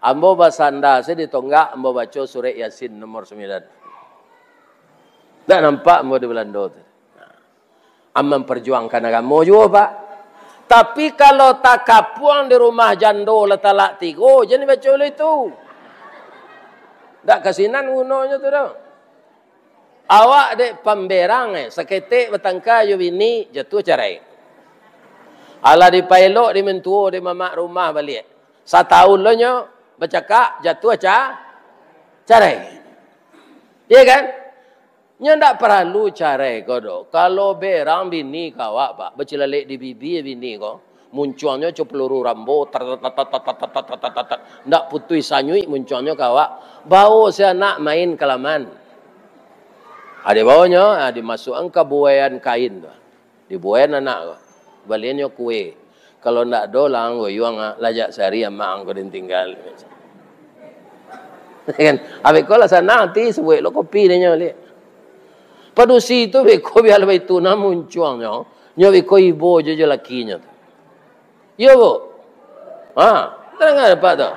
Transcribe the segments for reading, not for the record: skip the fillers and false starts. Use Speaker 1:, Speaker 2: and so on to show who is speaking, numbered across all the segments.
Speaker 1: Ambo basanda saya ditonggak, ambo baca surah Yasin nomor 9. Tak nampak ambo di Belanda tu. Am memperjuangkan agama juga Pak. Tapi kalau tak kapuang di rumah jando letalak 3, jangan baca oleh itu. Tak kasinan gunanya tu dah. Awak dek pemberang seketik bertangka yo bini jatuh cerai. Ala di pailok di mentua di mamak rumah balik. Setahun lo nyo bercakap jatuh cerai. Iya kan? Nyo ndak perlu cerai kodo. Kalau berang bini kawak Pak, bercelalek di bibi bini ko, munculnya cuma peluru rambo ndak putui sanyui munculnya kawak. Bau si anak main kelaman. Ada bawanya, dimasukkan ke buayan kain. Di buayan anak ko. Baliannya kue. Kalau ndak dolang, yuang lajak sehari ama angko ditinggal. Kan? Abik ko lah sana nanti sebuah lo kopi dia balik. Padusi itu beko biar itu na munculnya. Nyo beko ibu je lakinya. Yo bu. Dengar apa tu?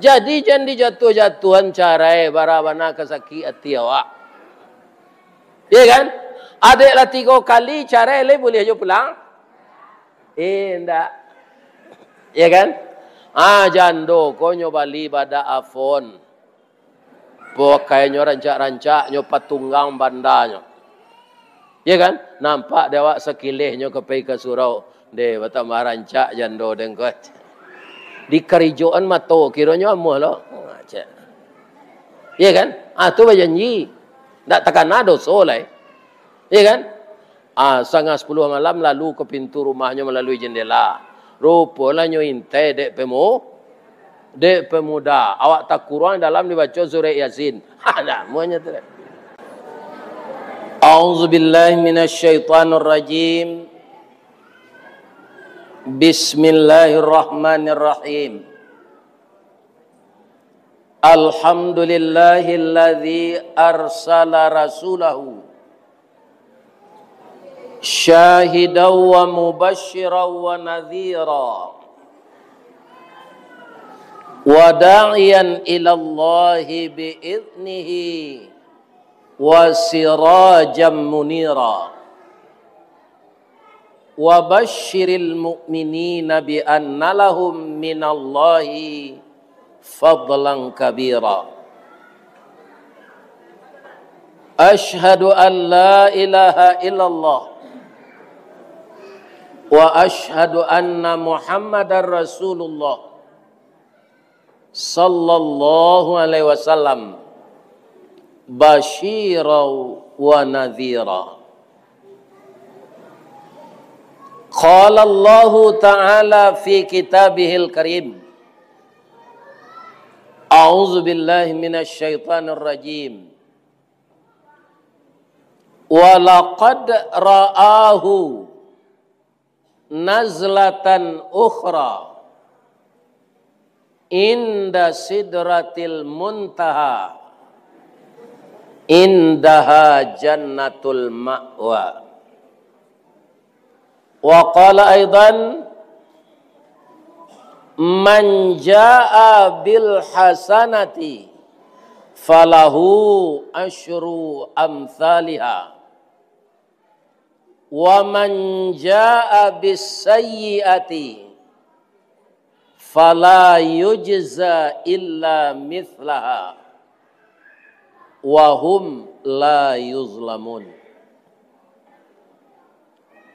Speaker 1: Jadi jangan dijatuh-jatuhan carai barabana kesaki hati awak. Iya kan? Adik lah 3 kali carai le boleh aja pulang? Ndak. Iya kan? Jando ko nyo bali pada afon. Pakainya rancak-rancak nyo patunggang bandanya. Iya kan? Nampak dewak sekilihnya kepai ke surau. De batama rancak jando dengkot. Di kerijoan mato kiranya amuh lo. Iya kan? Tu berjanji. Tak takkan ada soleh. Iya kan? 9:30 malam lalu ke pintu rumahnya melalui jendela. Rupanya nyo intai dek pemuda. Awak tak kurang dalam dibaca surah Yasin. Namanya tu. A'udzubillahi minasyaitonirrajim. Bismillahirrahmanirrahim. Alhamdulillahilladzi arsala rasulahu syahidan wa mubasysyiran wa nadhira wa da'iyan ila Allahi bi'idnihi wa sirajan munira wa basyiril mu'minina bi anna lahum minallahi fadlan kabira. Ashhadu an la ilaha illallah wa ashhadu anna Muhammadar Rasulullah sallallahu alaihi wasallam basyiran wa nadhira. Qala Allah Ta'ala fi kitabihil karim. A'udzu billahi minasy syaithanir rajim. Wa laqad ra'ahu nazlatan ukhra inda sidratil muntaha indaha jannatul ma'wa. Wa qala aidan man jaa bil hasanati falahu asyru amsalha wa man jaa bis sayyiati fala yujza illa mithlaha wa hum la yuzlamun.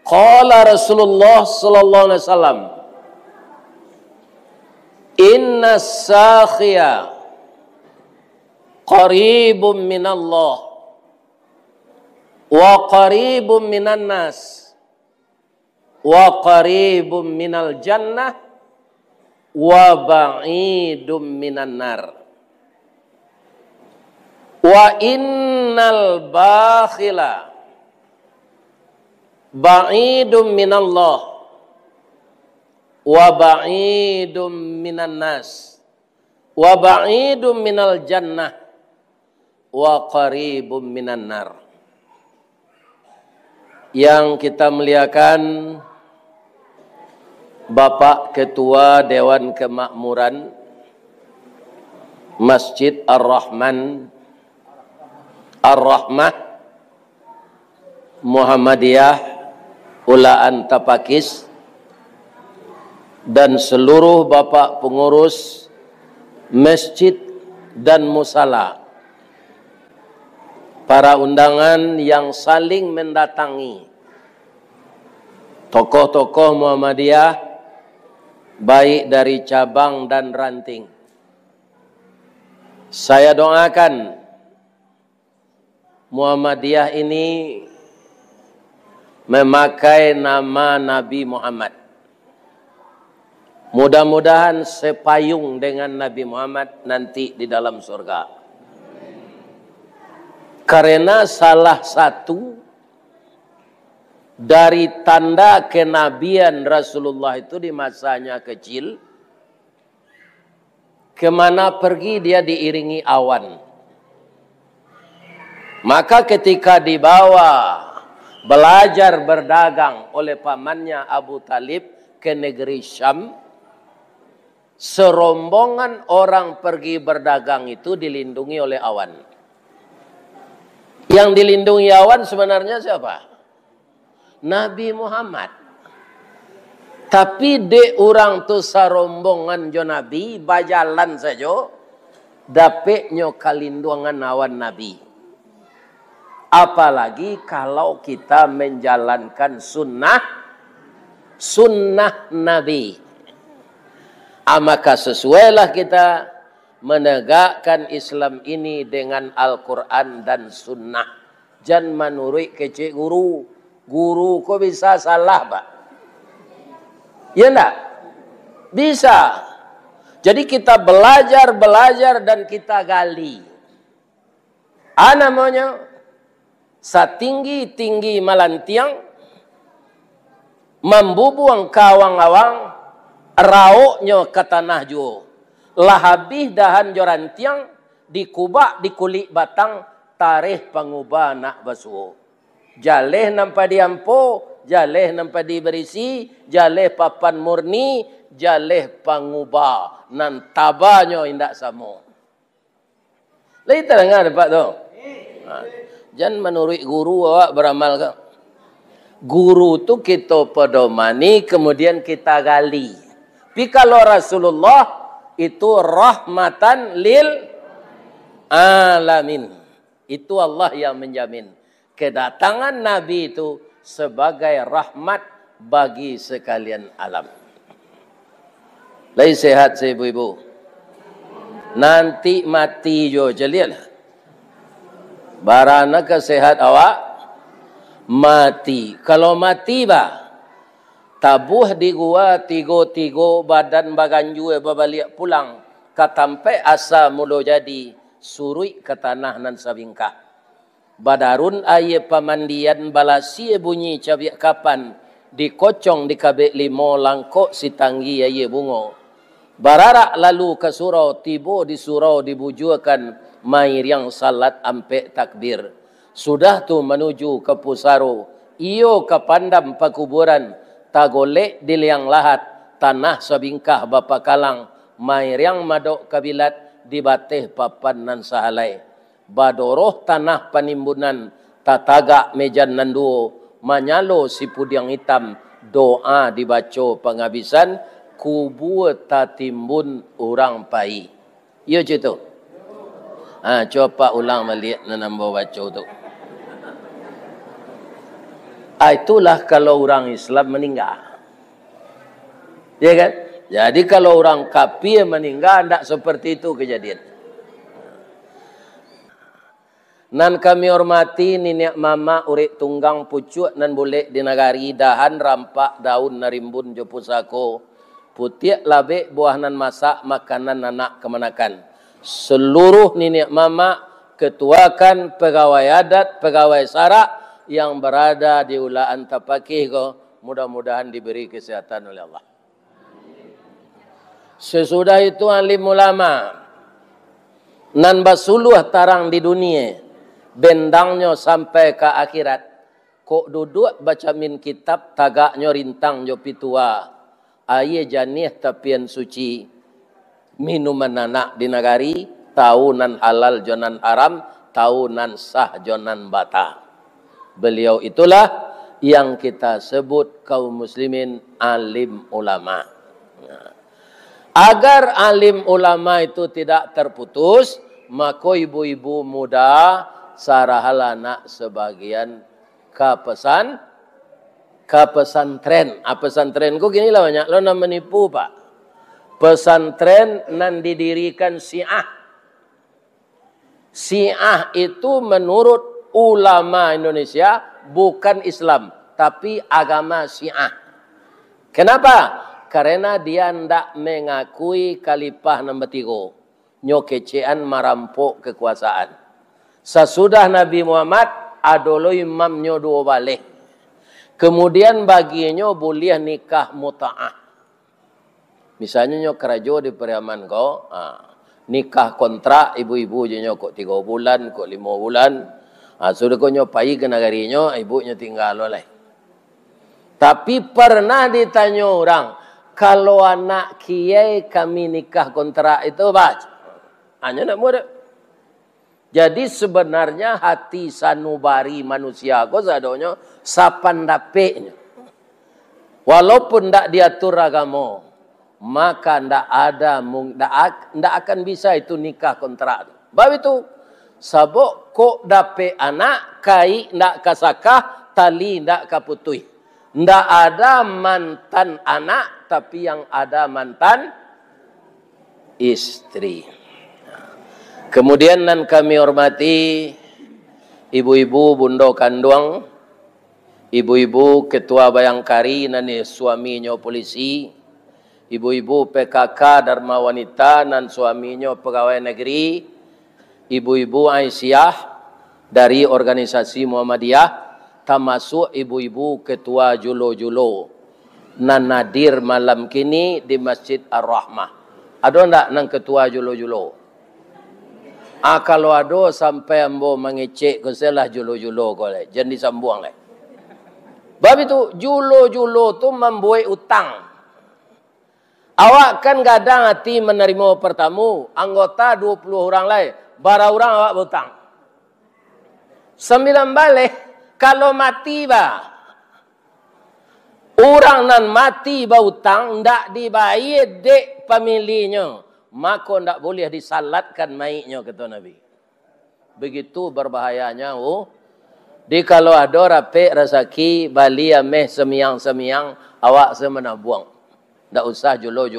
Speaker 1: Qala Rasulullah sallallahu alaihi wasallam, inna sakhiya qaribun minallah wa qaribun minan nas wa qaribun minal jannah wa ba'idun minan nar. Wa innal bakhila ba'idun minallah wa ba'idun minan nas wa ba'idun minal jannah wa qaribun minan nar. Yang kita muliakan Bapak Ketua Dewan Kemakmuran Masjid Ar-Rahman Ar-Rahmah Muhammadiyah Ulaan Tapakis dan seluruh bapak pengurus masjid dan musala, para undangan yang saling mendatangi, tokoh-tokoh Muhammadiyah baik dari cabang dan ranting. Saya doakan Muhammadiyah ini memakai nama Nabi Muhammad. Mudah-mudahan sepayung dengan Nabi Muhammad nanti di dalam surga. Karena salah satu dari tanda kenabian Rasulullah itu di masanya kecil, kemana pergi dia diiringi awan. Maka ketika dibawa belajar berdagang oleh pamannya Abu Talib ke negeri Syam, serombongan orang pergi berdagang itu dilindungi oleh awan. Yang dilindungi awan sebenarnya siapa? Nabi Muhammad. Tapi de orang tu serombongan jo Nabi, bajalan saja, dapetnya kalindungan awan Nabi. Apalagi kalau kita menjalankan sunnah Nabi. Maka sesuailah kita menegakkan Islam ini dengan Al-Quran dan Sunnah. Jangan menurut kecik guru. Guru kok bisa salah, Pak? Ya enggak? Bisa. Jadi kita belajar dan kita gali. Namanya satinggi-tinggi malantiang, membubuang kawang-awang, rauknya ke tanah jo. Lah habis dahan jorantiang dikubak di kulit batang tarikh pengubah nak basuh. Jaleh nampak diampo, jaleh nampak diberisi, jaleh papan murni, jaleh pengubah nan tabanyo indak samo. Lagi terdengar Pak tu. Jangan menurut guru awak beramal ke. Guru tu kita pedomani kemudian kita gali. Tapi kalau Rasulullah itu rahmatan lil alamin. Itu Allah yang menjamin. Kedatangan Nabi itu sebagai rahmat bagi sekalian alam. Lagi sehat saya ibu-ibu. Nanti mati jo jelial. Barana kesehat awak mati. Kalau mati bah, tabuh di gua tigo badan baganju babalik pulang katampe asa mulo jadi surui ke tanah nan sabingkah. Badarun aye pamandian balasi bunyi cabiak kapan dikocong di kabek limo langkok si tanggi aye bungo. Bararak lalu ke surau tibo di surau dibujukan mair yang salat ampe takbir. Sudah tu menuju ke pusaro iyo ke pandam pakuburan. Tagolek di liang lahat, tanah sabingkah bapa kalang, mair yang madok kabilat di bateh papan nan sahalai. Badoroh tanah panimbunan, tatagak mejan nanduo, manyalo si pudiang hitam, doa dibaca penghabisan, kubur tatimbun orang pai. Ya cerita. Coba ulang balik nambah baca tu. Itulah kalau orang Islam meninggal. Ya kan? Jadi kalau orang kafir meninggal, tidak seperti itu kejadian. Nan kami hormati nenek mama urik tunggang pucuk nan boleh di negari dahan rampak daun narimbun jo pusako. Putiak labek buah nan masak makanan anak kemanakan. Seluruh nenek mama, ketuakan, pegawai adat, pegawai sarak yang berada di Ulaan Tapakih ko, mudah-mudahan diberi kesehatan oleh Allah. Sesudah itu alim ulama nan basuluh tarang di dunia, bendangnya sampai ke akhirat. Kok duduk baca min kitab tagaknya rintang jo pitua. Aye janih tapian suci minuman anak di negari tahunan halal jonan haram, tahunan sah jonan bata. Beliau itulah yang kita sebut kaum muslimin alim ulama. Agar alim ulama itu tidak terputus, maka ibu-ibu muda sarahalana sebagian ke pesantren. Pesantren ku gini lah banyak lo nak menipu pak. Pesantren nan didirikan Syiah. Syiah itu menurut ulama Indonesia bukan Islam, tapi agama Syiah. Kenapa? Karena dia tidak mengakui khalifah nombor 3. Nyokecean merampok kekuasaan. Sesudah Nabi Muhammad adolo imamnya 2 balik. Kemudian baginya boleh nikah muta'ah. Misalnya nyo kerajo di periaman kau, nikah kontrak ibu-ibu je nyo kok 3 bulan, kok 5 bulan. Sudah kau nyo pai ke nagarinyo, ibunya tinggal oleh. Tapi pernah ditanya orang, kalau anak kiai kami nikah kontrak itu baca. Hanya nak muda. Jadi sebenarnya hati sanubari manusia kau sadonyo sapan dapeknya. Walaupun tidak diatur agama, maka tidak akan bisa itu nikah kontrak. Sebab itu, sabuk kok dape anak, kai tidak kasakah, tali tidak kaputui. Tidak ada mantan anak, tapi yang ada mantan istri. Kemudian nan kami hormati ibu-ibu bundo kandung, ibu-ibu ketua Bayangkari nan suaminya polisi, ibu-ibu PKK Dharma Wanita nan suaminya pegawai negeri, ibu-ibu Aisyah dari organisasi Muhammadiyah, termasuk ibu-ibu ketua Julo-Julo nan nadir malam kini di Masjid Ar-Rahmah. Ada enggak nang ketua Julo-Julo? Kalau ada sampai ambo mengecek ke selah Julo-Julo kau le, jangan disambung le. Bab itu Julo-Julo tu membuat utang. Awak kan gadang hati menerima pertamu, anggota 20 orang lain, bara orang awak berutang. 9 balik, kalau mati bah. Orang nan mati berutang, ndak dibayar dek pemilihnya. Maka ndak boleh disalatkan mayitnya, kata Nabi. Begitu berbahayanya. Di kalau ada rapik rezeki, bali ameh semiang-semiang, awak semena buang. Tak usah julo.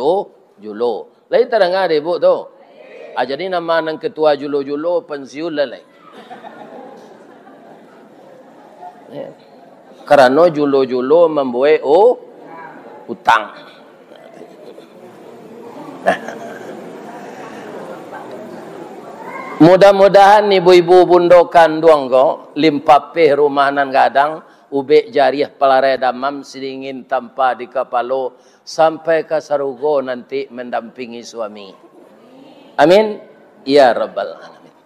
Speaker 1: Lain terdengar ibu tu. Jadi nama nang ketua julo-julo pensiun lelai. Karena julo-julo membuat utang. Mudah-mudahan ibu-ibu bundo kandung ko limpapeh rumah nan gadang ubek jariah pelarai damam sedingin tanpa di kepala sampai ke sarugo nanti mendampingi suami. Amin. Ya Rabbal Alamin.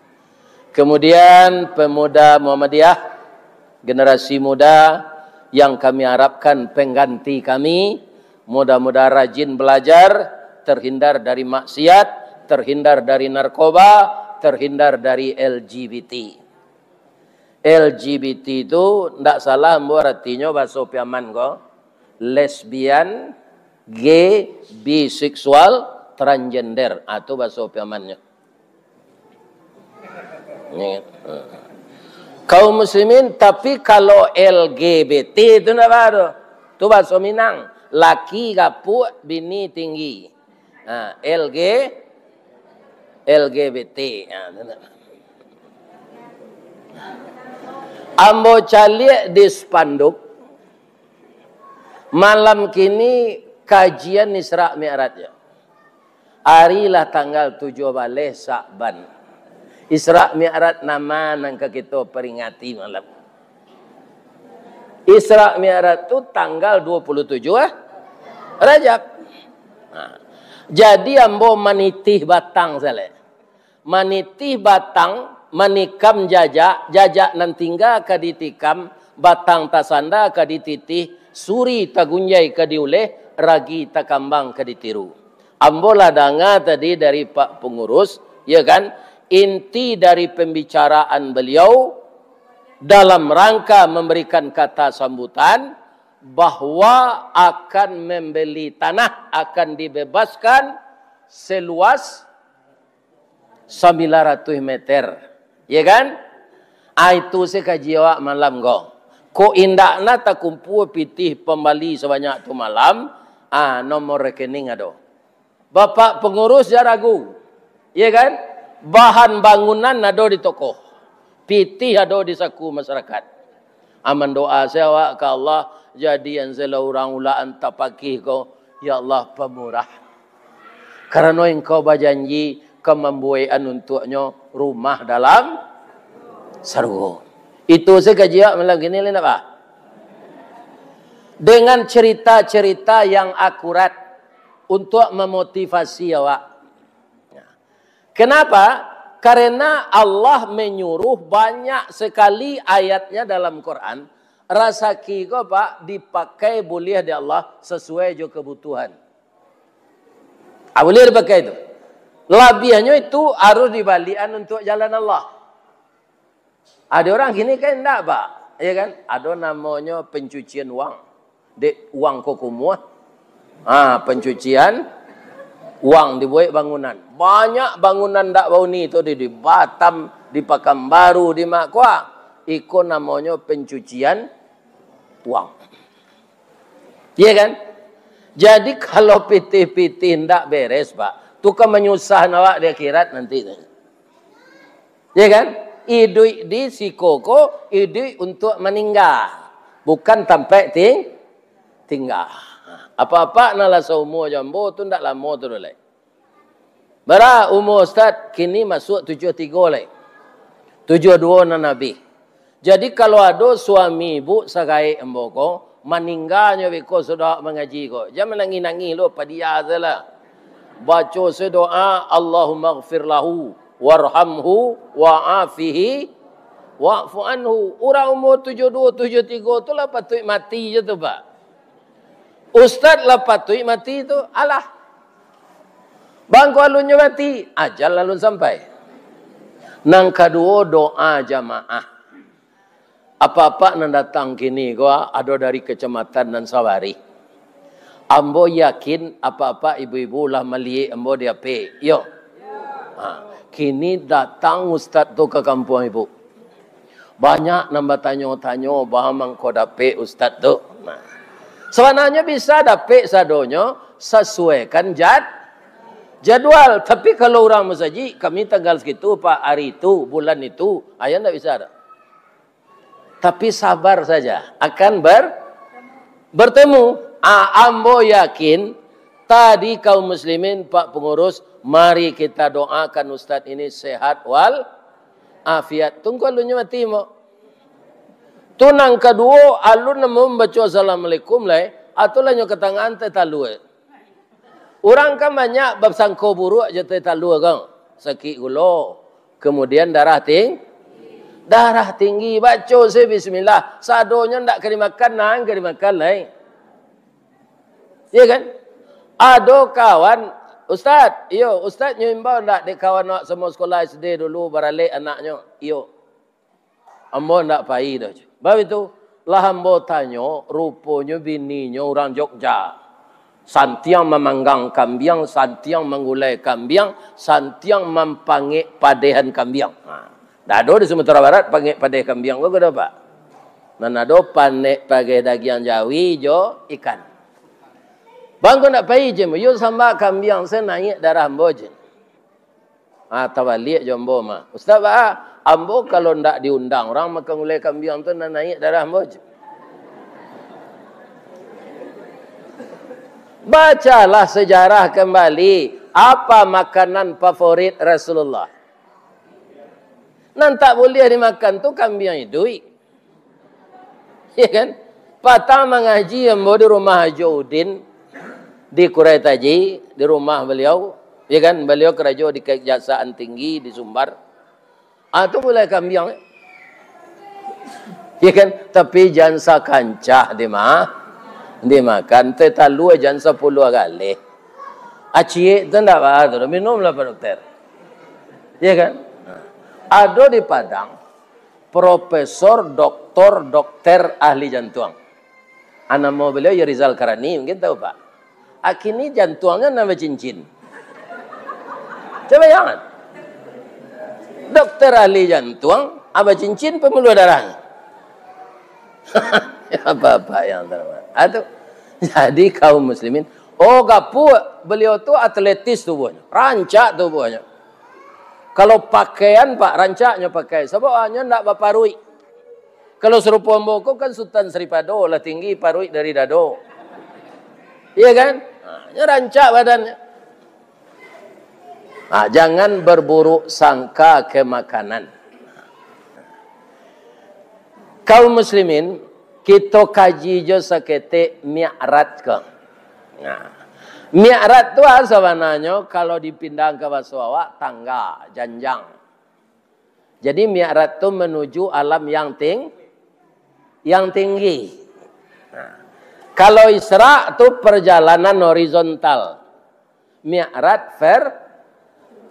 Speaker 1: Kemudian pemuda Muhammadiyah, generasi muda yang kami harapkan pengganti kami, mudah-mudahan rajin belajar, terhindar dari maksiat, terhindar dari narkoba, terhindar dari LGBT. LGBT itu tidak salah artinya bahasa piaman kok. Lesbian, gay, biseksual, transgender atau bahasa piamannya. Kaum muslimin, tapi kalau LGBT itu tidak baru. Itu bahasa Minang. Laki gapuk, bini tinggi. LGBT. Ambo calik di spanduk. Malam kini kajian Isra Mi'raj. Harilah tanggal 7 balik Sa'ban. Isra Mi'raj nama nang kita peringati malam. Isra Mi'raj itu tanggal 27 Rajab. Jadi ambo manitih batang sale. Manitih batang, manikam jajak nan tinggal ka ditikam, batang tasanda ka dititih, suri tagunjai ka diuleh, ragi takambang ka ditiru. Ambo ladanga tadi dari Pak Pengurus Ya kan? Inti dari pembicaraan beliau dalam rangka memberikan kata sambutan bahwa akan membeli tanah, akan dibebaskan seluas 900 meter. Ya kan? Itu sekaji awak malam kau. Ko indakna tak kumpul pitih pembali sebanyak tu malam. Nomor rekening ada. Bapak pengurus dia ragu. Ya kan? Bahan bangunan ada di toko. Pitih ada di saku masyarakat. Aman doa saya awak ke Allah. Jadi yang saya orang ulaan tak pakih kau. Ya Allah pemurah. Karena engkau berjanji kemampuan untuknya rumah dalam sarung. Itu sekejap malam gini lain apa? Dengan cerita-cerita yang akurat untuk memotivasi awak. Kenapa? Karena Allah menyuruh banyak sekali ayatnya dalam Quran. Rasa kiko pak dipakai boleh di Allah sesuai jo kebutuhan. Boleh dipakai itu. Lebihnya itu harus dibalikan untuk jalan Allah. Ada orang gini kan enggak pak, ya kan? Ada namanya pencucian uang, uang kokumua, pencucian uang dibuat bangunan. Banyak bangunan enggak bau ni itu di Batam, di Pekanbaru, di Makwa, ikut namanya pencucian uang, ya kan? Jadi kalau pitih-pitih enggak beres pak, tu kan menyusah awak di akhirat nanti, ya kan? Idui di si koko, idui untuk meninggal. Bukan sampai tinggal. Apa-apa nala seumur jambu tu ndak lama tu lek. Bara umur Ustaz kini masuk 73 lek. 72 na Nabi. Jadi kalau ada suami ibu sagai emboko meninggalnya beko sudah mengaji ko. Jangan nangis-nangis lo padia salah. Baca doa Allahumma ighfir lahu warhamhu wa'afihi wa'fu anhu. Orang umur 72, 73 tu lah patut mati je tu pak. Ustaz lah patut mati tu. Alah. Bangku alunnya mati. Ajal lalu sampai. Nang kedua doa jamaah. Apa-apa nan datang kini gua ada dari kecamatan dan Sawari. Ambo yakin apa-apa ibu-ibu lah melihat ambo dia pe. Yo. Kini datang Ustaz tu ke kampung ibu. Banyak nambah tanya-tanya bahawa kau dapat Ustaz tu. Sebenarnya bisa dapat sadonya sesuaikan jadwal. Tapi kalau orang masaji, kami tanggal segitu, pak hari itu, bulan itu, ayah tidak bisa ada. Tapi sabar saja, akan bertemu. Ambo yakin, tadi kaum muslimin, Pak Pengurus, mari kita doakan Ustaz ini sehat wal afiat. Tunggu alunnya mati mo. Tunang kedua, alun membaca assalamualaikum lah, atau lah ketangan tetalu. Orang kan banyak bab sangko buruk aja tetalu kan. Sakit gula, kemudian darah tinggi, baca saya bismillah. Sadonya ndak kena makan, nang kena makan lain. Ya kan? Ada kawan, Ustaz, iyo, Ustaz nyimbau ndak dek kawan nak semua sekolah SD dulu baralik anaknya. Iyo. Ambo ndak pai dah. Bab itu, lah ambo tanya, rupanya bininya orang Jogja. Santiang memanggang kambing, santiang menggulai kambing, santiang mempanggil padehan kambing. Dah ada di Sumatera Barat panggil padeh kambing, kau ada pak? Mana ada panek pakai daging Jawi jo ikan. Bang kau nak pergi je, you sama kambing saya naik darah ambo je. Tawalik je ambo mah. Ustaz pak, ambo kalau ndak diundang orang makan gulai kambing tu naik darah ambo je. Bacalah sejarah kembali. Apa makanan favorit Rasulullah? Nan tak boleh dimakan tu kambing itu. Ya kan? Patang mengaji yang di rumah Haji Udin di Kurai Taji, di rumah beliau. Ya kan? Beliau kerja di Kejaksaan Tinggi di Sumbar. Itu boleh kambing. Ya kan? Tapi jangan sakancah dimakan. Tetalu jangan 10 kali. Acik tu tak apa tu. Minumlah Pak Dokter. Ya kan? Ada di Padang profesor, dokter ahli jantung. Nama beliau ya Rizal Karani, mungkin tahu Pak. Akini jantungnya nama cincin. Coba jangan. Dokter ahli jantung, apa cincin pembuluh darahnya. Apa-apa yang terhormat. Atau jadi kaum muslimin, oh gapu beliau tuh atletis tubuhnya, rancak tubuhnya. Kalau pakaian Pak, rancaknya pakai. Sebabnya ndak baparui. Kalau serupa mboko kan Sultan Sripado lah tinggi parui dari dado. Iya kan? Nah, rancak badannya. Nah, jangan berburuk sangka ke makanan. Kaum muslimin, kita kaji jo sakete mi'rat ke. Nah, mi'rat tu sebenarnya kalau dipindah ke bahasa awak tangga, janjang. Jadi mi'rat tu menuju alam yang tinggi. Nah, kalau Isra itu perjalanan horizontal. Mi'rat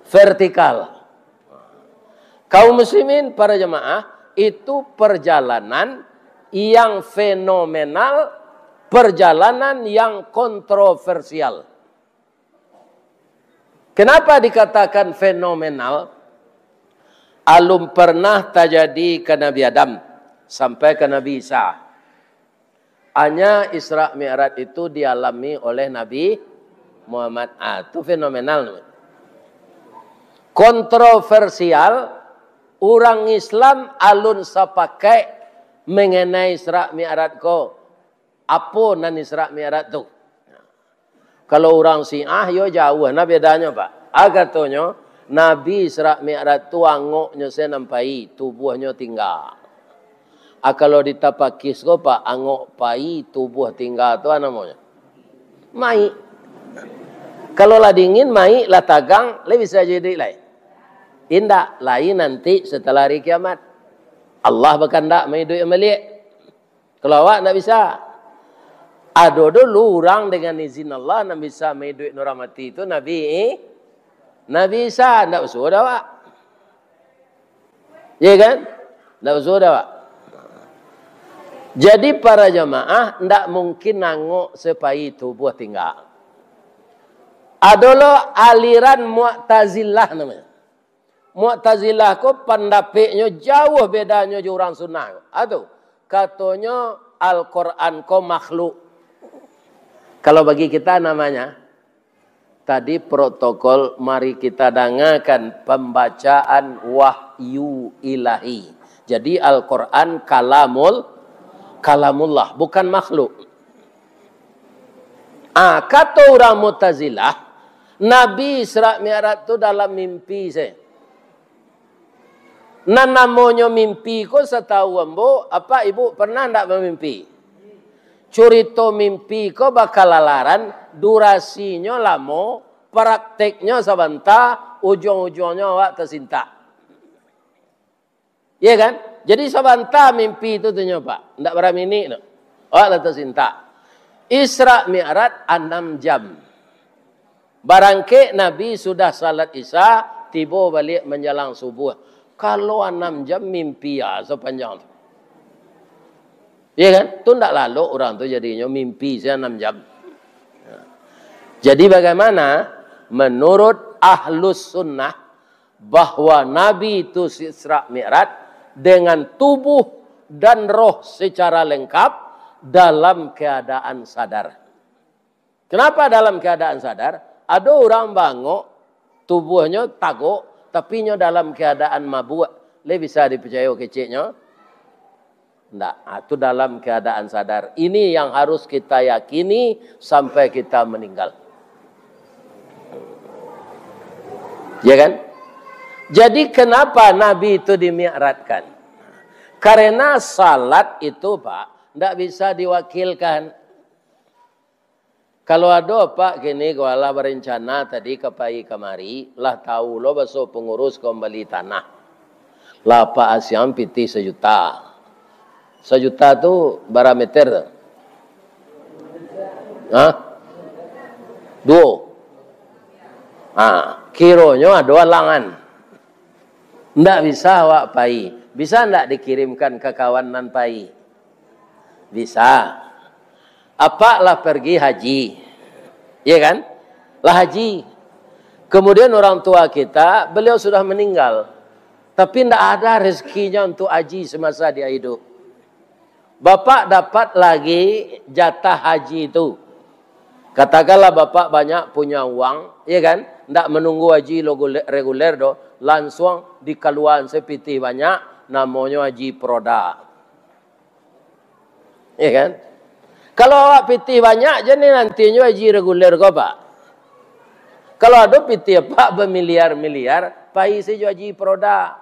Speaker 1: vertikal. Kaum muslimin para jemaah itu perjalanan yang fenomenal, perjalanan yang kontroversial. Kenapa dikatakan fenomenal? Alum pernah terjadi ke Nabi Adam sampai ke Nabi Isa. Hanya Isra Mi'raj itu dialami oleh Nabi Muhammad. Itu fenomenal. Kontroversial, orang Islam alun sapakai mengenai Isra Mi'raj ko. Apa nan Isra Mi'raj tu? Kalau orang Syiah yo jauh, nah bedanya Pak. Katanya Nabi Isra Mi'raj tu angoknya saya nampai, tubuhnya tinggal. Kalau ditapakis ko Pak, angok pai tubuh tinggal tu namanya. Mai. Kalau lah dingin mai lah tagang, le bisa jadi lain. Indah lain nanti setelah hari kiamat. Allah berkehendak mai duit melihat. Kalau awak tak bisa. Ada dulu orang dengan izin Allah nak bisa mai duit nuramati itu Nabi Isa tak usul dah awak. Ya kan? Tak usul dah awak. Jadi para jemaah tidak mungkin nangok sepai tubuh tinggal. Adalah aliran Mu'tazilah namanya. Mu'tazilah ko pendapatnya jauh bedanya dengan orang sunnah. Aduh, katanya Al-Quran ko makhluk. Kalau bagi kita namanya, tadi protokol mari kita dengarkan pembacaan wahyu ilahi. Jadi Al-Quran kalamullah, bukan makhluk. Kata orang Mu'tazilah, Nabi Isra Mi'raj itu dalam mimpi saya. Nah namanya mimpi ko setahu ambo, apa ibu pernah tidak bermimpi? Cerita mimpi ko bakal lalaran, durasinya lama, prakteknya sebentar, ujung-ujungnya awak tersinta. Iya kan? Jadi sebentar mimpi itu tuh Pak. Tidak berapa minit. Awak tersinta. Isra Mi'raj 6 jam. Barangke Nabi sudah salat Isya, tiba balik menjelang subuh. Kalau 6 jam mimpi ya sepanjang itu. Ya kan? Itu tidak lalu orang itu jadinya mimpi saya 6 jam. Jadi bagaimana? Menurut Ahlus Sunnah bahwa Nabi itu Isra Mi'raj dengan tubuh dan roh secara lengkap dalam keadaan sadar. Kenapa dalam keadaan sadar? Ada orang bangok, tubuhnya tagok, tapi dalam keadaan mabuk. Lebih bisa dipercaya kecilnya? Tidak, itu dalam keadaan sadar. Ini yang harus kita yakini sampai kita meninggal. Ya kan? Jadi kenapa Nabi itu dimi'ratkan? Karena salat itu Pak, tidak bisa diwakilkan. Kalau ada Pak gini, kalau berencana tadi kepai kemari, lah tahu lo besok pengurus kembali tanah. Lah Pak Asyam piti 1 juta. 1 juta tu berapa meter? Hah? 2. Kironya ada langan. Ndak bisa awak pai. Bisa ndak dikirimkan ke kawan nan pai? Bisa. Apalah pergi haji. Iya kan? Lah haji. Kemudian orang tua kita, beliau sudah meninggal. Tapi ndak ada rezekinya untuk haji semasa dia hidup. Bapak dapat lagi jatah haji itu. Katakanlah bapak banyak punya uang, ya kan? Ndak menunggu haji reguler do, langsung dikeluaran sepiti banyak, namanya haji proda. Ya kan? Kalau awak piti banyak, jadi nantinya haji reguler kau pak. Kalau ada piti pak bermiliar-miliar, pai saja haji proda.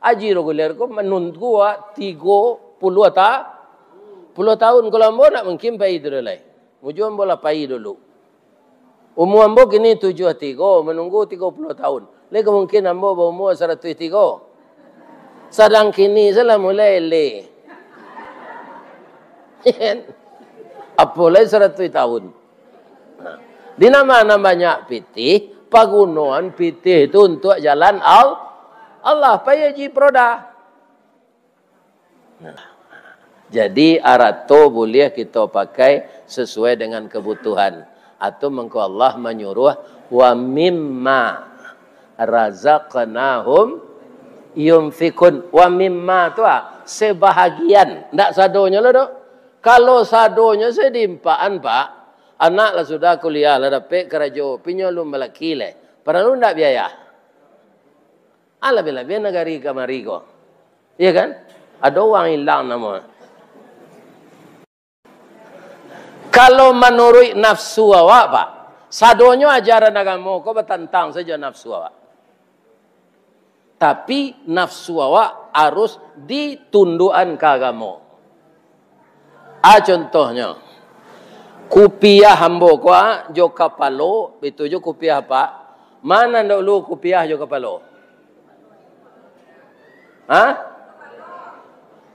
Speaker 1: Haji reguler kau menunggu 30 tahun. Kalau ambo nak mungkin pai dulu lah. Mujur ambo lah pai dulu. Umur ambo kini 73, menunggu 30 tahun. Lagi mungkin ambo berumur 103. Sedang kini saya mulai le. Apalagi 100 tahun. Di nama-namanya piti, pagunuan piti itu untuk jalan Allah pai haji proda. Jadi arato boleh kita pakai sesuai dengan kebutuhan. Atau mengko Allah menyuruh wa mimma razaqnahum yunfikun. Wa mimma tu sebahagian. Ndak sadonya lah dok. Kalau sadonya sedimpaan pak, anak lah sudah kuliah lah dapat kerja, pinyolum melaki le. Padahal ndak biaya. Ala bila negari kamari ko. Iya kan? Ada uang hilang nama. Kalau menurut nafsu awak pak, sadonya ajaran agama kau bertentang saja nafsu awak. Tapi nafsu awak harus ditundukkan ke agama. Contohnya, kupiah hambo kau jo kapalo, itu jo kupiah pak. Mana dulu kupiah jo kapalo?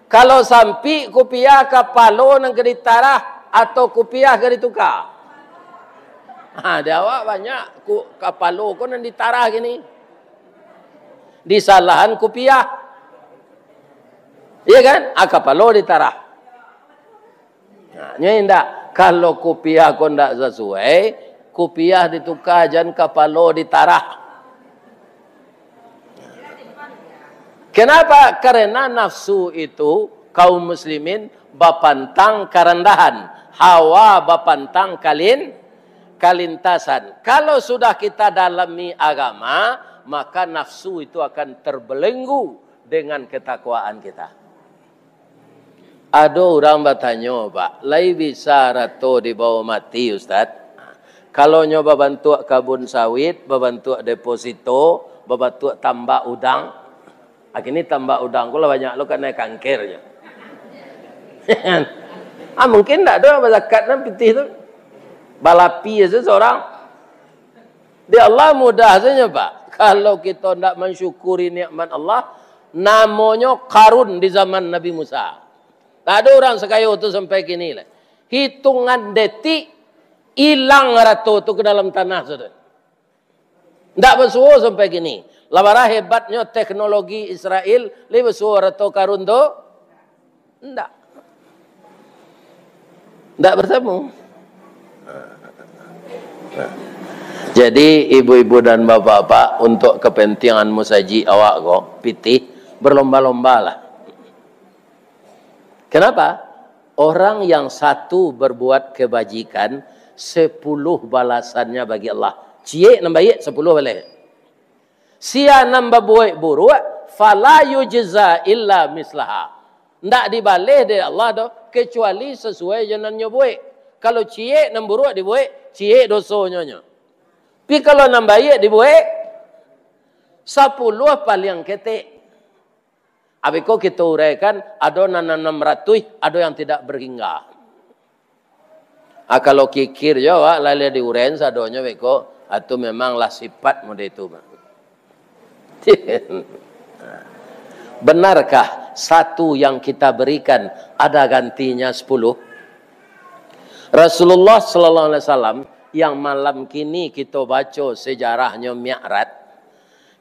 Speaker 1: Kalau sampai kupiah kapalo nang keditarah atau kupiah ke ditukar? Ada awak banyak kapalo kau nang ditarah gini. Disalahan kupiah. Iya kan? Kapalo ditarah. Nah, ndak. Kalau kupiah kau ndak sesuai, kupiah ditukar jangan kapalo ditarah. Kenapa? Karena nafsu itu kaum muslimin bapantang kerendahan. Hawa bapantang kalintasan. Kalau sudah kita dalami agama, maka nafsu itu akan terbelenggu dengan ketakwaan kita. Ada orang bertanya, Pak, lai bisa rato di bawah mati Ustaz? Kalau nyoba bantu kabun sawit, bantu deposito, bantu tambah udang. Akhirnya tambah udang, kalau banyak lo kan naik kankernya. Mungkin tak ada zakat dan pitih tu. Balapi saja seorang. Di Allah mudah saja Pak. Kalau kita tidak mensyukuri nikmat Allah, namanya Qarun di zaman Nabi Musa. Tak ada orang sekaya itu sampai kini lah. Hitungan detik hilang ratu itu ke dalam tanah sudah. Tidak bersuara sampai kini. Labara hebatnya teknologi Israel, lebih bersuara ratu Qarun tu. Tidak. Tidak bertemu. Jadi ibu-ibu dan bapak-bapak untuk kepentingan musaji awak kok pitih berlomba-lomba lah. Kenapa? Orang yang satu berbuat kebajikan 10 balasannya bagi Allah. Cie nambah ye 10 boleh. Sia nambah buat buruk fala yujza illa mislaha. Ndak dibalih dari Allah doh kecuali sesuai jangannya buat. Kalau cie nambah buruk dibuat, cie dosonya. Tapi kalau nambah ye dibuat 10 paling ketik. Abiko kita uraikan ada 600, ada yang tidak berhingga. Kalau kikir jawa lali diurain sadonya beko atau memanglah sifat mode itu. Benarkah satu yang kita berikan ada gantinya 10? Rasulullah SAW yang malam kini kita baca sejarahnya Mi'raj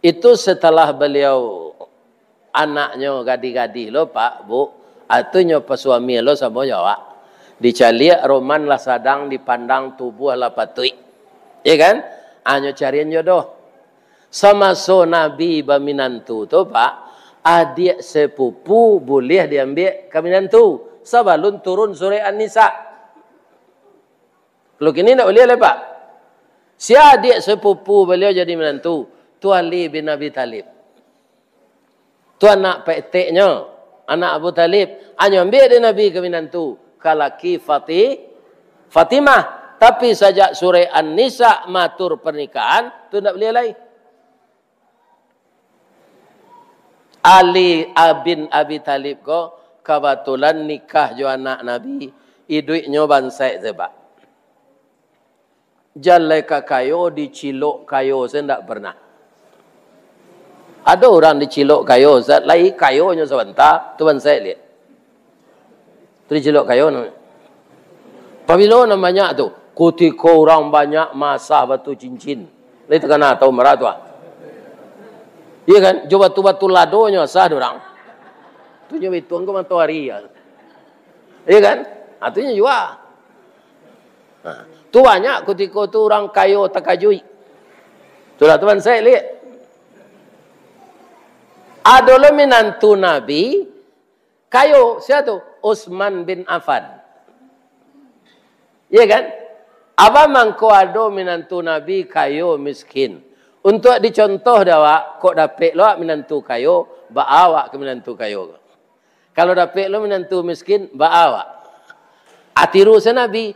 Speaker 1: Itu setelah beliau anaknya gadi-gadi lo Pak, Bu, atunya pesuami lo sama Jawa. Dicaliak roman lah sadang dipandang tubuh lah patui. Ya kan? Anyo carian jodoh. Sama so Nabi baminantu tu Pak, adik sepupu boleh diambil ke minantu. Sebelum turun surah An-Nisa. Kalau kini tak boleh lah Pak. Si adik sepupu beliau jadi menantu, tu Ali bin Abi Talib. Tu anak peteknya, anak Abu Talib. Hanya ambil dia Nabi ke menantu. Kalaki Fatimah. Tapi sajak surah An-Nisa matur pernikahan, tu tak boleh lagi. Ali bin Abi Talib ko kebetulan nikah jo anak Nabi. Iduiknya bansai sebab. Jalai kayo dicilok kayo saya tidak pernah. Ada orang dicilok kayo, lagi kayonya sebentar, tuan saya lihat. Tu dicilok kayo namanya. Pabilo namanya tu, ketika orang banyak masah batu cincin. Itu kan tahu merah tu. Iya kan, coba batu ladonya sah orang. Tu nyawa itu engkau matahari. Iya kan, artinya juga. Nah. Tu banyak ketika tu orang kayo takajui. Itulah tuan saya lihat. Adalah menantu Nabi kayo siapa tu? Utsman bin Affan. Iya kan? Apa mangko ado menantu Nabi kayo miskin. Untuk dicontoh dawa kok dapet lo menantu kayo, bawa ke menantu kayo. Kalau dapet lo menantu miskin, bawa. Atiru se Nabi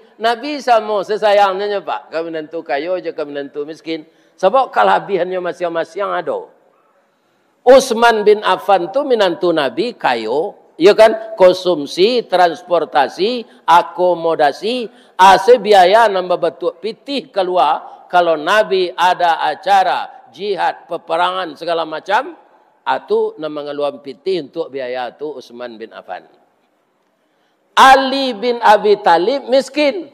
Speaker 1: sama sesayangnya Pak. Kami menantu kayo je kami menantu miskin. Sebab kelebihannya masing-masing ada. Utsman bin Affan tu menantu Nabi kayo. Ya kan? Konsumsi, transportasi, akomodasi. Ase biaya nambah betul pitih keluar. Kalau Nabi ada acara jihad, peperangan segala macam. Atu nama ngeluam pitih untuk biaya tu Utsman bin Affan. Ali bin Abi Talib miskin.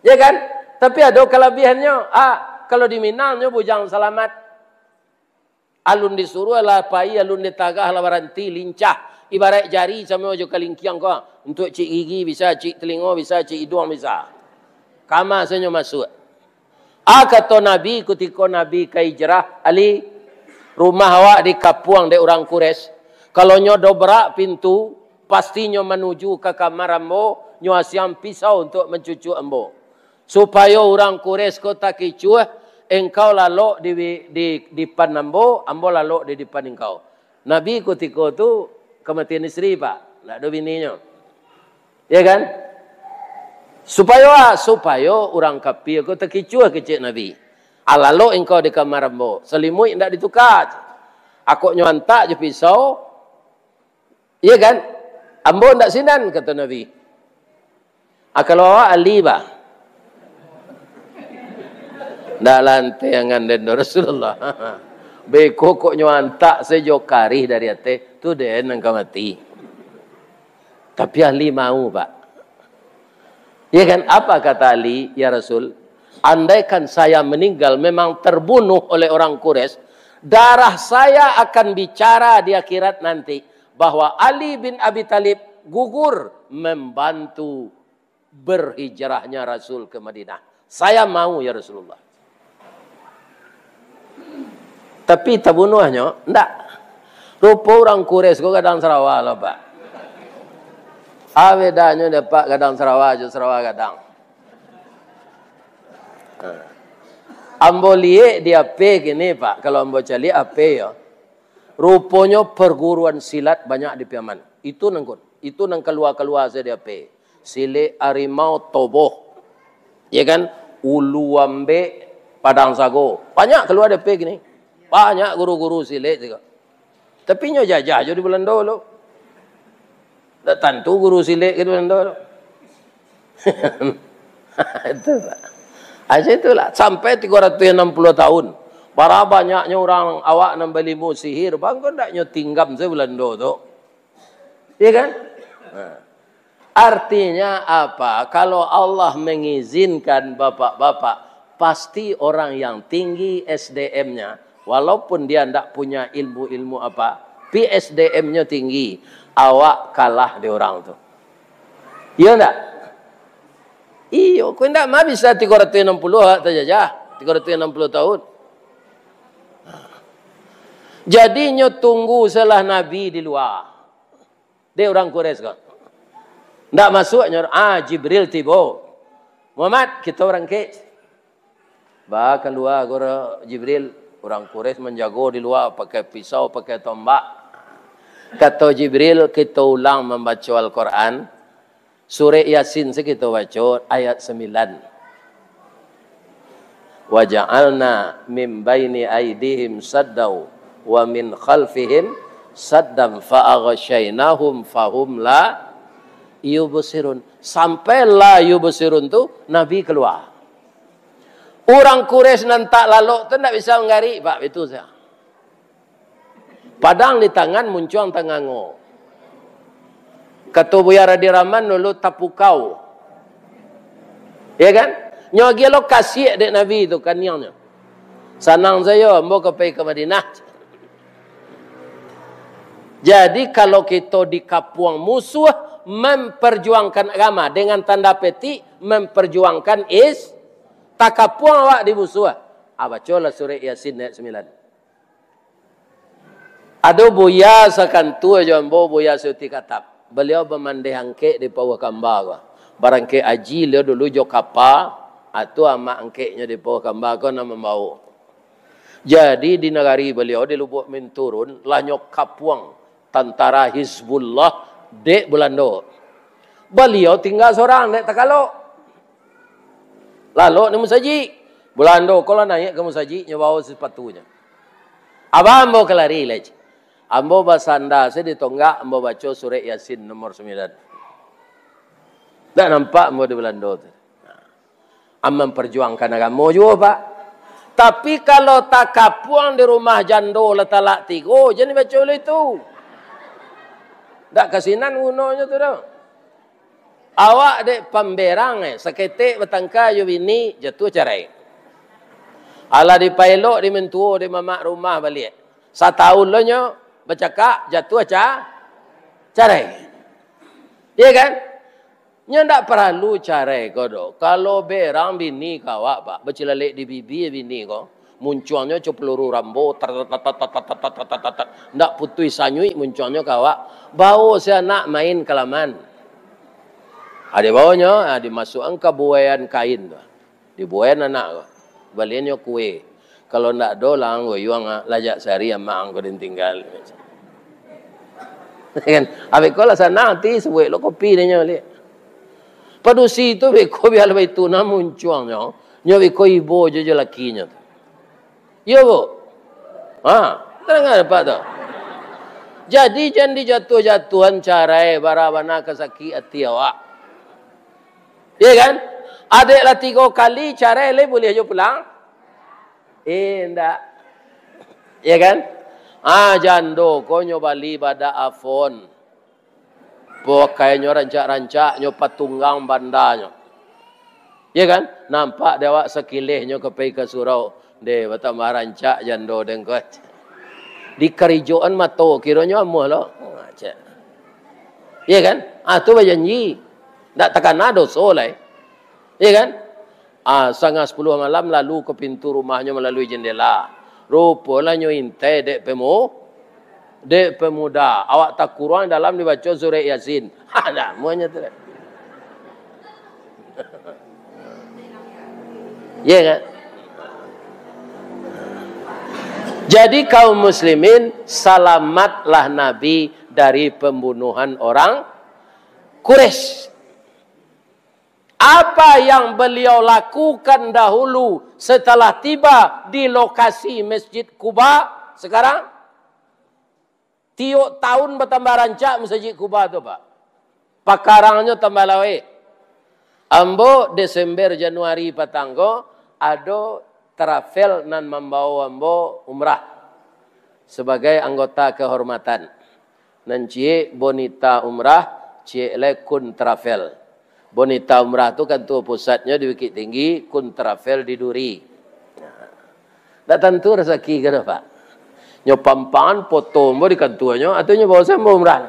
Speaker 1: Ya kan? Tapi ada kelebihannya. Kalau di Minangnya bujang selamat. Alun disuruh lah pai, alun ditagah lah baranti, lincah. Ibarat jari sama ojo kalingkiang kau. Untuk cik gigi bisa, cik telinga bisa, cik hidung bisa. Kama senyo masuk. Kata Nabi ketika Nabi ke hijrah, Ali, rumah awak di Kapuang de orang Quraisy. Kalau nyo dobrak pintu, pastinya menuju ke kamar ambo, nyo asiam pisau untuk mencucuk ambo. Supaya orang Quraisy kota kicuh, engkau lalu di depan ambo lalu di depan engkau. Nabi ketika itu kematian isteri Pak, tak ada bininya. Ya kan? Supaya orang kafir kau terkicuh kecik Nabi. Lalu engkau di kamar ambo, selimut tidak ditukar. Aku nyontak je pisau. Ya kan? Ambo tidak sinan, kata Nabi. Kalau awak Ali, Pak. Tidak lantiangan dan Rasulullah. Beko kok nyuantak sejokari dari hati. Itu dia yang mati. Tapi Ali mau, Pak. Ya kan? Apa kata Ali, ya Rasul? Andaikan saya meninggal memang terbunuh oleh orang Quraisy, darah saya akan bicara di akhirat nanti. Bahwa Ali bin Abi Talib gugur membantu berhijrahnya Rasul ke Madinah. Saya mau ya Rasulullah. Tapi terbunuhnya, enggak. Rupa orang Quraisy kok kadang Sarawak lah Pak. Bedanya dapat kadang Sarawak je Sarawak kadang. Ambo lihat dia apa gini Pak. Kalau ambo cari apa ya. Rupanya perguruan silat banyak di Piaman. Itu nangkut. Itu nang keluar-keluar saya dia pe. Silat Harimau Toboh. Ya kan? Ulu Ambe Padang Sago. Banyak keluar dia pe gini. Banyak guru-guru silat juga. Tapi nyo jajah je di Belanda lo. Tak tentu guru silat ke Belanda lo. Itu Pak. Aja itulah sampai 360 tahun. Para banyaknya orang awak nak beli mu sihir, bang kau tak nyo tinggam sebelando tu. Iya kan? Nah. Artinya apa? Kalau Allah mengizinkan bapak-bapak, pasti orang yang tinggi SDM-nya Walaupun dia tidak punya ilmu-ilmu apa, PSDM-nya tinggi, awak kalah di orang tu. Iya enggak? Iyo, kau enggak mah bisa 360 hak terjajah, 360 tahun. Jadi nyo tunggu selah Nabi di luar. Dia orang Quraisy kan. Enggak masuk nyo, Jibril tiba. Muhammad, kita orang ke. Bah keluar gora Jibril, orang Quraisy menjago di luar pakai pisau, pakai tombak. Kata Jibril, kita ulang membaca Al-Quran. Surah Yasin kita baca ayat 9. Wa ja'alna min baini aydihim saddaw wa min khalfihim saddam fa'aghshaynahum fahum la yubsirun. Sampai la yubsirun tu Nabi keluar. Orang Quraisy nantak lalu tu tak bisa menggari, Pak, itu saya. Padang di tangan muncul tangango. Kata Buya Radiraman dulu tapukau. Ya kan? Nyogi lo kasih dek Nabi itu kan nyangnya. Sanang saya mau ke Madinah. Jadi kalau kita di kapuang musuh memperjuangkan agama dengan tanda petik memperjuangkan tak kapuang awak di musuh. Bacalah surah Yasin ayat 9. Ada Buya sakantu jambo Buya Suti Katap. Beliau bermandai angke di bawah kambar. Barangke aji dia dulu jo kapa atau ama angkeknya di bawah kambar ko nama mau. Jadi di negari beliau di Lubuk Minturun lah nyok kapuang tentara Hizbullah dek Belanda. Beliau tinggal seorang dek Tagalog. Lalu ni musaji. Belanda kalau naik ke musaji nyawa sepatunya. Abang mau kelari lagi. Ambo basanda saya ditonggak ambo baca surah Yasin nomor 9. Tak nampak ambo di Belanda tu. Am memperjuangkan agama juga, Pak. Tapi kalau tak kapuang di rumah jando letalak tiga, jangan baca oleh itu. Tak kasinan gunanya tu dah. Awak dek pemberang seketik bertangka you bini jatuh cerai. Ala di pailok di mentua di mamak rumah balik. Setahun lo nyo bercakap jatuh cerai. Iya kan? Nyo ndak perlu cerai kau. Kalau berang bini kau Pak, bercelalek di bibi bini kau. Munculnya cuma peluru rambo, ndak putui sanyui munculnya kawak. Bau si anak main kelaman. Ada baunya, dimasukkan ke buayan kain tu. Di buayan anak, baliannya kue. Kalau ndak dolang, gue yuang lajak sehari sama angko dan tinggal. Kan? Abis kau lah sana nanti sebuah lo kopi dia nyali. Pada situ beko biar lebih tuna munculnya, nyawi ko ibu je lakinya. Ya bu, terang apa tu? Jadi jangan dijatuh-jatuhan carai barabana kesaki hati awak. Ya kan? Adik lah 3 kali carai le boleh aja pulang? Enggak. Ya kan? Jando ko nyo bali pada afon. Pokai nyo rancak-rancak nyo patunggang bandanya. Ya kan? Nampak dewak sekilih nyo kepai ke surau. De betambah rancak jando dengkot. Di kerijoan mato kiranya amuh lo. Iya kan? Tu berjanji. Tak takkan ada dosa lah. Iya kan? 9:30 malam lalu ke pintu rumahnya melalui jendela. Rupanya nyo intai dek pemuda. Awak tak kurang dalam dibaca surah Yasin. Dah, muanya tu. Iya kan? Jadi kaum muslimin selamatlah Nabi dari pembunuhan orang Quraisy. Apa yang beliau lakukan dahulu setelah tiba di lokasi Masjid Quba sekarang? Tiap tahun bertambah rancak Masjid Quba tu, Pak. Pakarangnya tambah lawe. Ambo Desember Januari patanggo ada travel nan membawa ambo umrah sebagai anggota kehormatan. Nan cie bonita umrah, cie le kun travel. Bonita umrah tu kan tu pusatnya di Bukit Tinggi, kun travel di Duri. Tak tentu rezeki ke Pak. Nyo pampan foto mo di kantuanyo atau nyo bawa sembo umrah.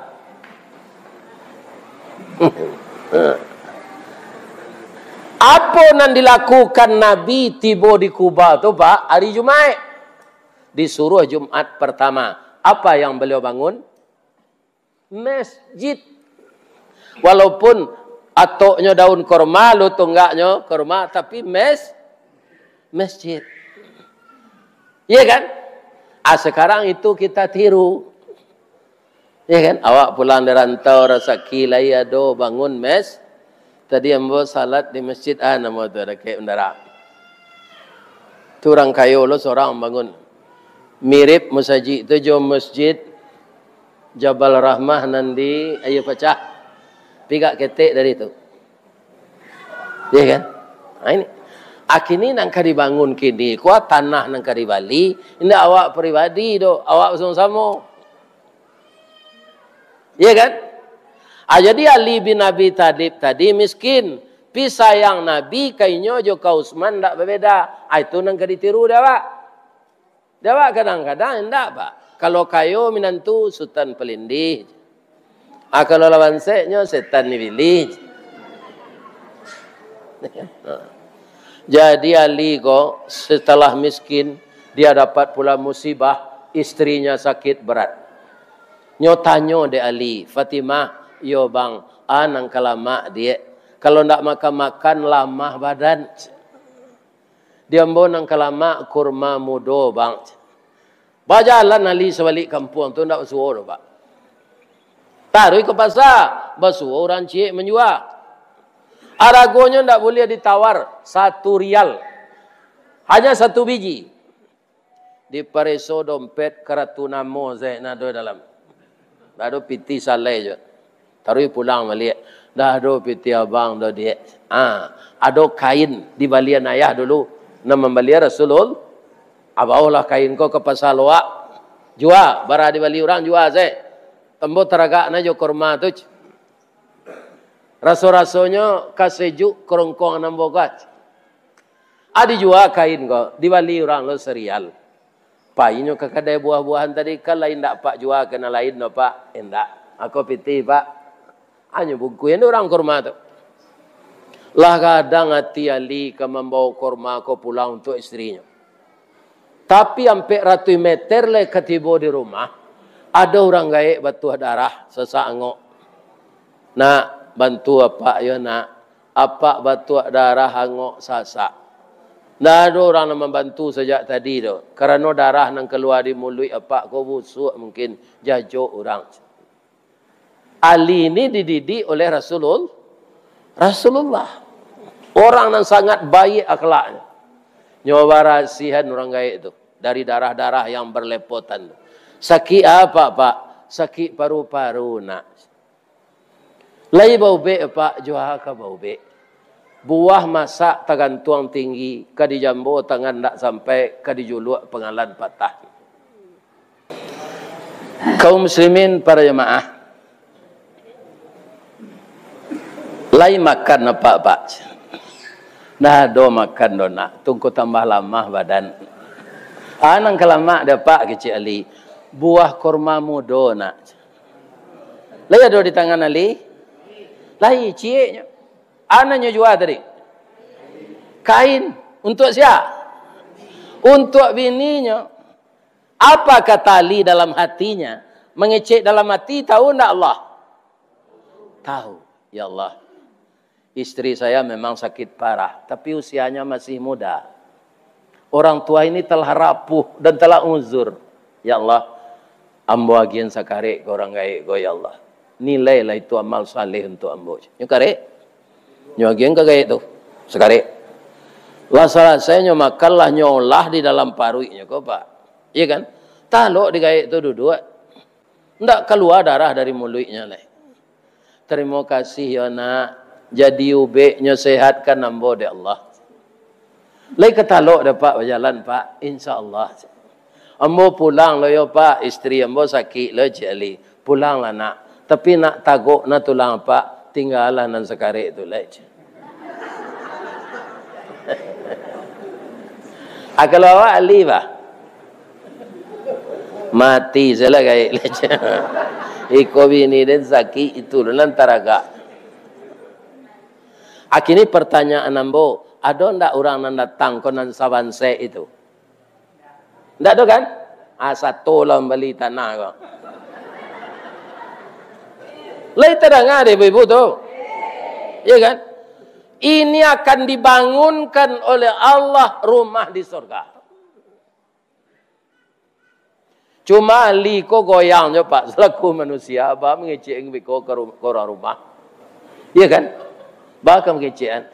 Speaker 1: Apa yang dilakukan Nabi tiba di Kuba tu Pak, hari Jumat. Disuruh Jumat pertama. Apa yang beliau bangun? Masjid. Walaupun atoknya daun korma, lo tunggaknya korma, tapi masjid. Iya kan? Sekarang itu kita tiru. Iya kan? Awak pulang dari rantau, rezeki lai ado bangun tadi ambo salat di masjid nama tu ada kayak undara. Tu orang kayo lo seorang bangun. Mirip musajid tu jo masjid Jabal Rahmah nandi ayo pecah. Tiga ketik dari itu. Iya kan? Nah, ini. Akini nang kari bangun kini, kuat tanah nang kari Bali, ini awak pribadi do, awak sama-sama. Iya kan? Jadi Ali bin Abi Thalib tadi miskin, pi sayang Nabi kainyo jo ka Utsman ndak berbeda. Itu nang kari tiru dah Pak. Dah Pak kadang-kadang ndak Pak. Kalau kayo minantu sultan pelindih. Kalau lawan seknya setan ni pilih. Jadi Ali kok setelah miskin dia dapat pula musibah, istrinya sakit berat. Nyotanyo de Ali, Fatimah, yo bang, anang kalama dia. Kalau ndak makan lamah badan. Dia mbonang kalama kurma mudo bang. Bajalan Ali sebalik kampung tu ndak suruh Pak. Taruh ke pasar, basuh orang cik menjual. Aragonya tidak boleh ditawar 1 rial. Hanya 1 biji. Di pareso dompet karatunamo saya nado dalam. Nado piti salai je. Taruh pulang balik. Dah ada piti abang do dia. Ada kain di balian ayah dulu. Nama balian Rasulul. Abaulah kain kau ke pasar luak. Jual. Barang di bali orang jual saya. Tembo teragak na jo korma tu. Raso-rasonya kasejuk kerongkong nambogat. Adi jual kain kau. Dibali orang lo serial. Painya ke kedai buah-buahan tadi. Kan lain tak pak jual kena lain no pak. Endak. Aku piti pak. Hanya bungkuin orang kurma tu. Lah kadang hati Ali ke membawa kurma kau pulang untuk istrinya. Tapi sampai ratus meter le ketiba di rumah. Ada orang gaik batu darah. Sesak angok. Nak. Bantu apa ya nak? Apa batu darah hangok sasak. Ndak ada orang yang membantu sejak tadi tu. Kerana darah yang keluar di mulut apa kau busuk mungkin jajuk orang. Ali ini dididik oleh Rasulullah. Orang yang sangat baik akhlaknya. Nyoba rasihan orang gaik itu. Dari darah-darah yang berlepotan. Sakit apa Pak? Sakit paru-paru nak. Lai bau be Pak jual ke bau be. Buah masak tergantung tinggi. Kadi jambu tangan tak sampai. Kadi juluk pengalan patah. Kaum muslimin para jemaah. Lai makan apa Pak? Dah do makan do nak. Tunggu tambah lama badan. Anang kelamak dapat kecil Ali. Buah kurma mudo nak. Lai ada di tangan Ali. Lai ciknya. Anaknya jual tadi. Kain. Untuk siapa? Untuk bininya. Apa kata Ali dalam hatinya? Mengecek dalam hati. Tahu tak Allah? Tahu. Ya Allah. Istri saya memang sakit parah. Tapi usianya masih muda. Orang tua ini telah rapuh. Dan telah uzur. Ya Allah. Ambo agian sakare ke orang gaik. Ya Allah. Nilailah itu amal saleh untuk ambo. Nyo kare. Nyo agian kagak itu. Sekare. Lah salah saya nyo makanlah nyolah di dalam paruinya kok Pak. Iya kan? Talok di gaik itu duduk. Ndak keluar darah dari mulutnya lah. Terima kasih ya nak. Jadi ubeknya sehatkan ambo de Allah. Lai ketalok dapat berjalan Pak. InsyaAllah. Ambo pulang lo yo Pak. Istri ambo sakit lo jeli. Pulanglah nak. Tapi nak taguk nak tulang Pak, tinggallah nan sekarang itu lagi. Kalau awak Ali bah. Mati salah gaya leceh. Iko bini dan zaki itu lantaraga. Akhirnya pertanyaan ambo, ada ndak orang yang datang konan sabanse itu? Ndak ada kan? Satu lah beli tanah kok. Lai terang ada ibu tu. Ya kan? Ini akan dibangunkan oleh Allah rumah di surga. Cuma li ko goyang je pak selaku manusia ba mengecek ko ke orang rumah. Ya kan? Ba kam ngecekan.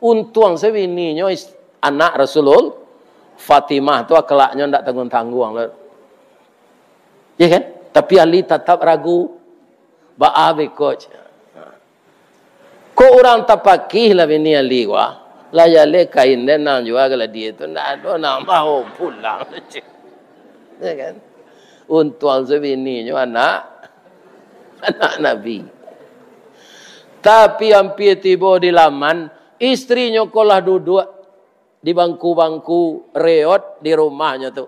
Speaker 1: Untung sebininya anak Rasulul Fatimah tu akhlaknya ndak tanggung-tanggung lah. Ya kan? Tapi Ali tetap ragu. Ba abe coach. Ko orang tapakih lah bini Ali wa. La yale kain dan nang juga kalau dia tu ndak ada nak mau pulang. Ya kan? Untung sebininya anak Nabi. Tapi hampir tiba di laman, istrinya kolah duduk di bangku-bangku reot di rumahnya tu.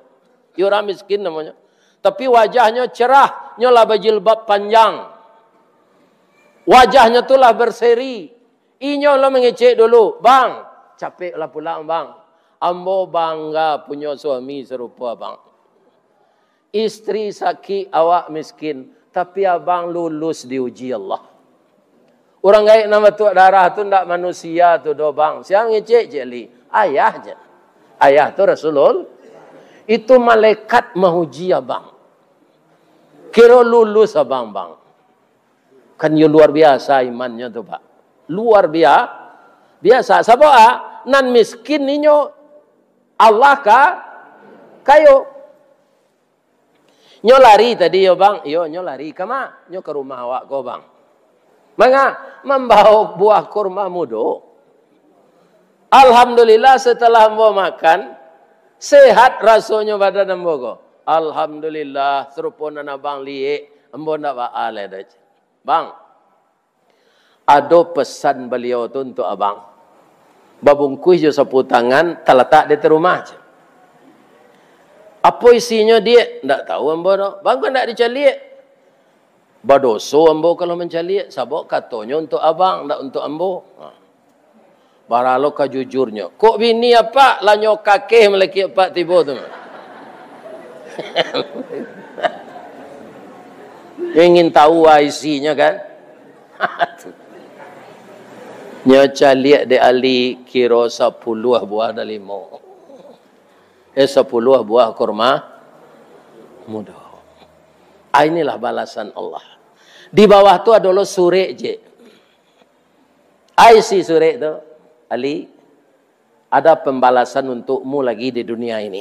Speaker 1: Dia orang miskin namanya. Tapi wajahnya cerah, nyolah berjilbab panjang. Wajahnya tu lah berseri. Inyo lah mengecek dulu, bang, capek lah pulang bang. Ambo bangga punya suami serupa bang. Istri sakit, awak miskin. Tapi abang lulus diuji Allah. Orang gaib nama tuak darah tu ndak manusia tu do bang. Siang ngecek je li. Ayah je. Ayah tu Rasulul. Itu malaikat mahuji abang. Kira lulus abang bang. Kan you luar biasa imannya tu pak. Luar biasa. Sebab nan miskin ninyo Allah kayo. Nyo lari tadi yo bang, yo nyo lari kama, nyo ke rumah awak ko bang. Maka membawa buah kurma mudo. Alhamdulillah setelah ambo makan, sehat rasanya badan ambo ko. Alhamdulillah serupona na bang liye, ambo ndak baale dah. Bang, ada pesan beliau tu untuk abang. Babungkus jo sapu tangan, terletak di rumah je. Apa isinya dia? Tak tahu ambo dah. Bang kan tak dicalik. Badoso ambo kalau mencalik. Sabok katanya untuk abang, tak untuk ambo. Baralo kajujurnya. Kok bini apa? Lanyo kakeh melaki apa tiba tu. Ingin tahu isinya kan? Nya calik de ali kira 10 buah dan 5. 10 buah kurma muda. Inilah balasan Allah. Di bawah tu adalah surek je. Isi surek tu, Ali, ada pembalasan untukmu lagi di dunia ini.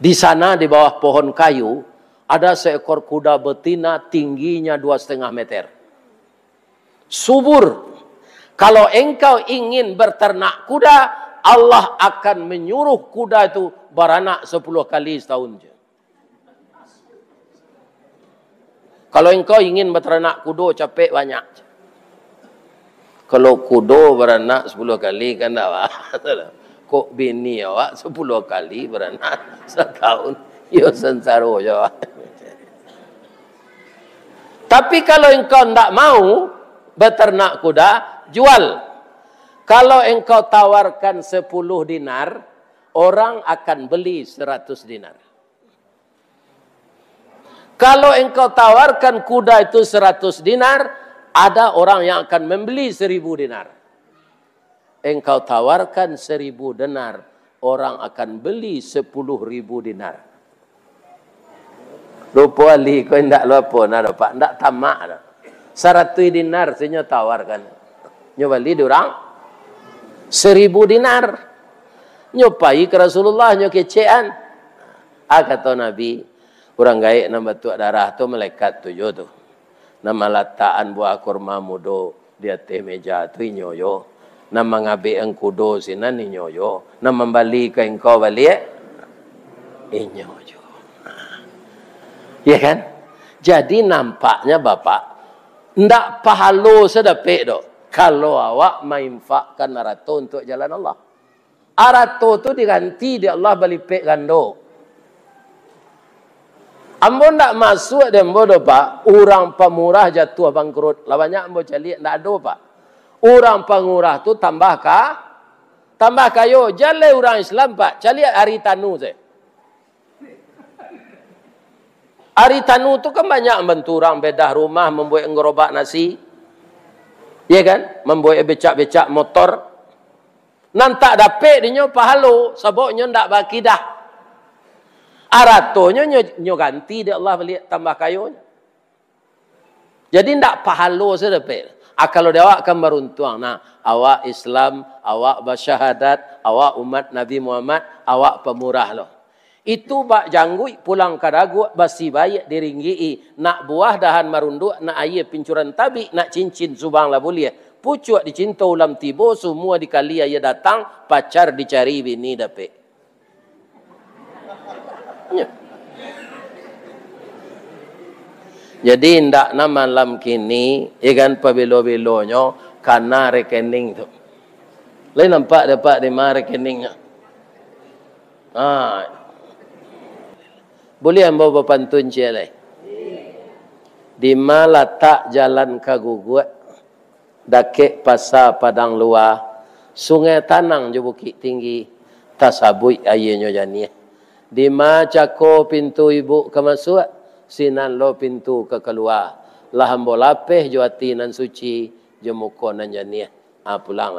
Speaker 1: Di sana di bawah pohon kayu, ada seekor kuda betina tingginya 2,5 meter. Subur. Kalau engkau ingin berternak kuda, Allah akan menyuruh kuda itu beranak 10 kali setahun je. Kalau engkau ingin berternak kuda, capek banyak. Kalau kuda beranak 10 kali kan tak apa. Kok bini awak 10 kali beranak setahun. Ya sensaro je. Tapi kalau engkau tak mau berternak kuda, jual. Kalau engkau tawarkan 10 dinar, orang akan beli 100 dinar. Kalau engkau tawarkan kuda itu 100 dinar, ada orang yang akan membeli 1.000 dinar. Engkau tawarkan 1.000 dinar, orang akan beli 10.000 dinar. Rupa Ali, kau tidak lupa, nak dapat, tidak tamak. 100 dinar saya tawarkan. Nyo beli diorang 1.000 dinar. Nyopai ke Rasulullah, nyo kecean. Kata Nabi, orang gaik nama tuak darah tu malaikat 7 tu. Nama lataan buah kurma mudo di atas meja tu inyoyo. Nama ngabe engkudo sinan inyoyo. Nama balik ke engkau balik inyoyo. Ya kan? Jadi nampaknya Bapak ndak pahalo sedepek dok. Kalau awak menginfakkan harta untuk jalan Allah. Arato tu diganti di Allah balipek gando. Ambo ndak masuk dan bodoh pak, orang pemurah jatuh bangkrut. Lawannya ambo cari ndak ada pak. Orang pemurah tu tambah kayo. Jalan orang Islam pak, cari hari tanu saya. Hari tanu tu kan banyak membantu orang bedah rumah, membuat ngerobak nasi. Ya kan? Membuat becak-becak motor. Nantak dapet dia pahalo, sebabnya ndak bakidah. Aratonya nyo ganti dia Allah beli tambah kayu. Jadi ndak pahalo sedepet. Kalau dia awak akan beruntung. Nah, awak Islam, awak bersyahadat, awak umat Nabi Muhammad, awak pemurah loh. Itu bak janggui pulang kadagu basi bayi diringgi. Nak buah dahan marunduk, nak air pincuran tabi, nak cincin subang lah boleh. Pucuk dicinta ulam tibo, semua dikali ayah datang, pacar dicari bini dapet. Ya. Jadi ndak na malam kini, ikan pabilo-bilonyo karena rekening tu. Lain nampak dapat di mana rekeningnya. Boleh ambo berpantun cile. Di mana letak jalan kagugut, dakek pasar padang luar, sungai tanang je bukit tinggi, tasabui ayahnya jani. Di mana cako pintu ibu kemasuk, sinan lo pintu ke keluar. Lah ambo lapeh juati nan suci, jemuko nan jani. Pulang.